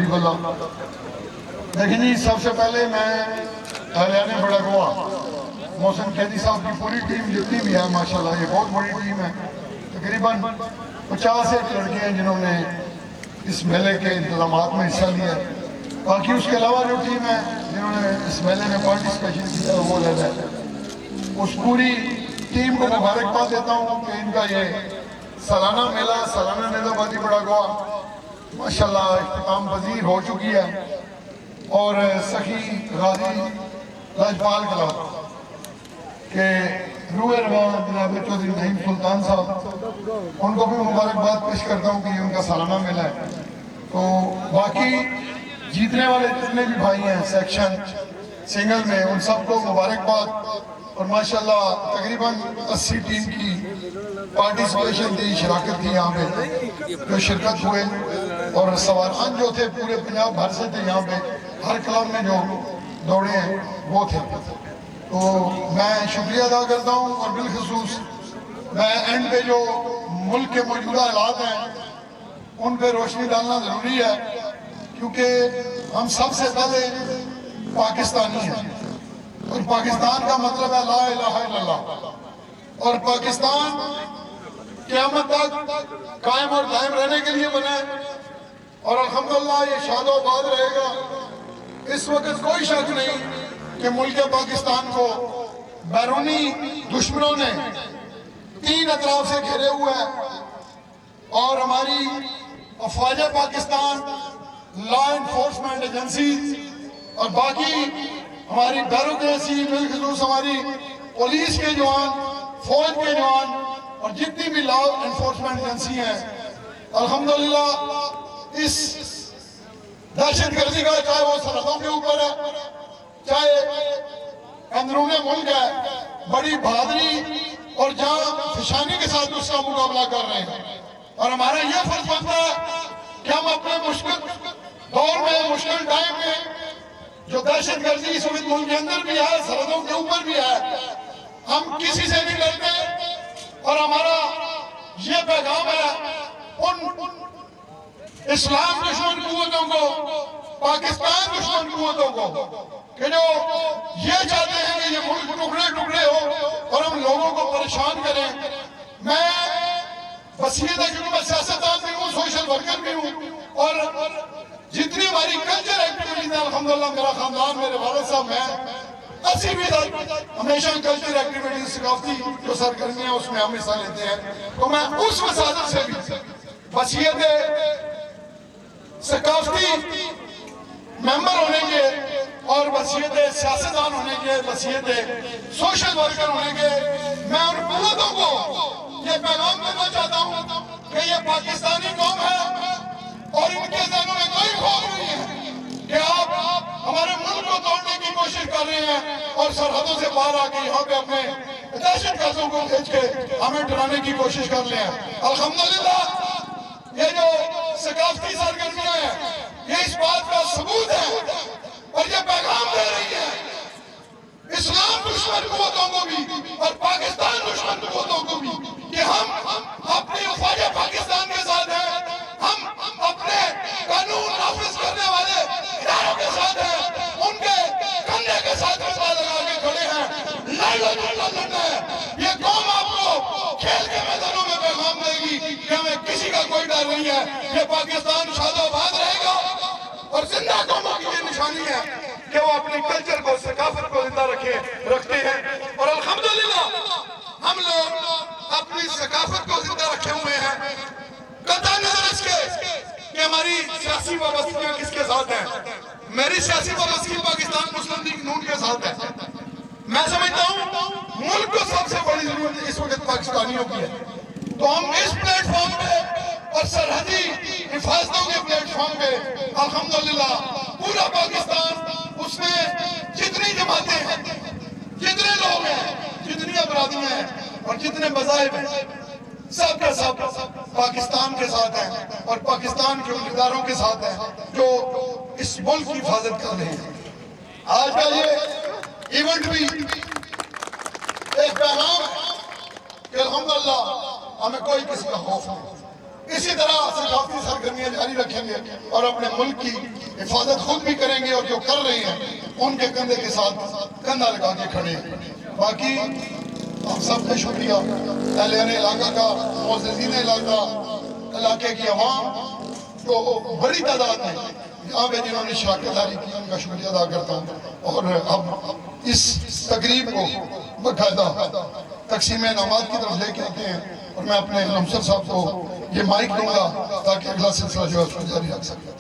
شریف اللہ۔ دیکھیں جی، سب سے پہلے میں اہلیان بڑا گواہ محسن قیدی صاحب کی پوری ٹیم جتنی بھی ہے ماشاءاللہ، یہ بہت بڑی ٹیم ہے، تقریباً 50 ایک لڑکے ہیں جنہوں نے اس میلے کے انتظامات میں حصہ لیا ہے۔ باقی اس کے علاوہ جو ٹیم ہے جنہوں نے اس میلے میں پارٹیسپیشن کیا وہ لے ہے، اس پوری ٹیم کو مبارکباد دیتا ہوں کہ ان کا یہ سالانہ میلہ، سالانہ نیزہ بازی بڑا گواہ ماشاءاللہ اختتام پذیر ہو چکی ہے، اور سخی غازی لاجپال کلا کہ روح رواں جناب چودھری نعیم سلطان صاحب، ان کو بھی مبارکباد پیش کرتا ہوں کہ یہ ان کا سالانہ میلہ ہے۔ تو باقی جیتنے والے جتنے بھی بھائی ہیں سیکشن سنگل میں، ان سب کو مبارکباد، اور ماشاءاللہ تقریباً 80 ٹیم کی پارٹیسپیشن تھی، شراکت تھی یہاں پہ، جو شرکت ہوئے، اور سواران جو تھے پورے پنجاب بھر سے تھے یہاں پہ، ہر کلب میں جو دوڑے ہیں وہ تھے۔ تو میں شکریہ ادا کرتا ہوں، اور بالخصوص میں اینڈ پہ جو ملک کے موجودہ حالات ہیں ان پہ روشنی ڈالنا ضروری ہے، کیونکہ ہم سب سے پہلے پاکستانی ہیں، اور پاکستان کا مطلب ہے لا الہ الا اللہ، اور پاکستان قیامت تک قائم اور دائم رہنے کے لیے بنا ہے، اور الحمدللہ یہ شاد و آباد رہے گا۔ اس وقت کوئی شک نہیں کہ ملک پاکستان کو بیرونی دشمنوں نے 3 اطراف سے گھیرے ہوئے ہیں، اور ہماری افواج پاکستان، لا انفورسمنٹ ایجنسی، اور باقی ہماری بیوروکریسی، بالخصوص ہماری پولیس کے جوان، فوج کے جوان، اور جتنی بھی لا انفورسمنٹ ایجنسی ہیں، الحمدللہ اس دہشت گردی کا، چاہے وہ سرحدوں کے اوپر ہے، چاہے اندرون ملک ہے، بڑی بہادری اور جان فشانی کے ساتھ اس کا مقابلہ کر رہے ہیں، اور ہمارا یہ فرض بنتا ہے کہ ہم اپنے مشکل دور میں، مشکل ٹائم میں، جو دہشت گردی اس وقت ملک کے اندر بھی ہے، سرحدوں کے اوپر بھی ہے، ہم کسی سے نہیں ڈرتے، اور ہمارا یہ پیغام ہے ان اسلام دشمن قوتوں کو، پاکستان دشمن قوتوں کو، کہ جو یہ چاہتے ہیں کہ یہ ملک ٹکڑے ٹکڑے ہو اور ہم لوگوں کو پریشان کریں۔ میں وسیعت ہے کیونکہ میں سیاستدان بھی ہوں، سوشل ورکر بھی ہوں، اور جتنی ہماری کلچر ایکٹیویٹیز ہیں، الحمدللہ میرا خاندان، میرے والد صاحب، میں 80% ہمیشہ کلچر ایکٹیویٹیز، ثقافتی جو سرگرمیاں اس میں ہم حصہ لیتے ہیں، تو میں اس وساطت سے بھی وسیعت ثقافتی ممبر ہونے کے، اور وسیعت سیاستدان ہونے کے، وسیعت سوشل ورکر ہونے کے، میں ان قوتوں کو یہ پیغام دینا چاہتا ہوں کہ یہ پاکستانی قوم ہے، اور ان کے ذہنوں میں کوئی خوف نہیں ہے کہ آپ ہمارے ملک کو توڑنے کی کوشش کر رہے ہیں، اور سرحدوں سے باہر آ کے یہاں پہ اپنے دہشت گردوں کو بھیج کے ہمیں ڈرانے کی کوشش کر رہے ہیں۔ الحمدللہ یہ جو ثقافتی سرگرمیاں ہیں، یہ اس بات کا ثبوت ہے، اور یہ پیغام دے رہی ہے اسلام دشمن قوتوں کو بھی اور پاکستان دشمن قوتوں کو بھی کہ ہم اپنی افواج پاکستان کے ساتھ ہیں، ہم اپنے قانون نافذ کرنے والے اداروں کے ساتھ ہیں، ان کے کندھے کے ساتھ کندھا لگا کے کھڑے ہیں، لڑنا ہے۔ یہ قوم آپ کو کھیل کے میدانوں میں پیغام دے گی کہ ہمیں کسی کا کوئی ڈر نہیں ہے، یہ پاکستان شاد و آباد رہے گا، اور زندہ قوموں کی یہ نشانی ہے کہ وہ اپنی کلچر کو، ثقافت کو زندہ رکھتے ہیں، اور الحمدللہ ہم لوگ اپنی ثقافت کو زندہ رکھے ہوئے ہیں، قطع نظر اس کے کہ ہماری سیاسی وابستگیاں کس کے ساتھ ہیں۔ میری سیاسی وابستگی پاکستان مسلم لیگ نون کے ساتھ ہے۔ میں سمجھتا ہوں ملک کو سب سے بڑی ضرورت اس وقت پاکستانیوں کی ہے، تو ہم اس پلیٹ فارم پہ اور سرحدی حفاظتوں کے پلیٹ فارم پہ الحمدللہ پورا پاکستان، اس میں جتنی جماعتیں ہیں، جتنے لوگ ہیں، جتنی ابرادیاں ہیں اور جتنے مذاہب ہیں، سب کے سب پاکستان کے ساتھ ہیں، اور پاکستان کے ان اداروں کے ساتھ ہیں جو اس ملک کی حفاظت کر رہے ہیں۔ آج کا یہ ایونٹ بھی ایک پیغام ہے کہ الحمدللہ ہمیں کوئی کسی کا خوف نہیں، اسی طرح ثقافتی سرگرمیاں جاری رکھیں گے اور اپنے ملک کی حفاظت خود بھی کریں گے، اور جو کر رہے ہیں ان کے کندھے کے ساتھ کندھا لگا کے کھڑے ہیں۔ باقی ہم سب کا شکریہ، اہلِ علاقہ کا، معززین علاقے کی عوام جو بڑی تعداد میں یہاں پہ جنہوں نے شراکت داری کی، ان کا شکریہ ادا کرتا ہوں۔ اور اب اس تقریب کو باقاعدہ تقسیم انعامات کی طرف لے کے آتے ہیں، اور میں اپنے علمسر صاحب کو یہ مائک دوں گا تاکہ اگلا سلسلہ جو ہے اس کو جاری رکھ سکیں۔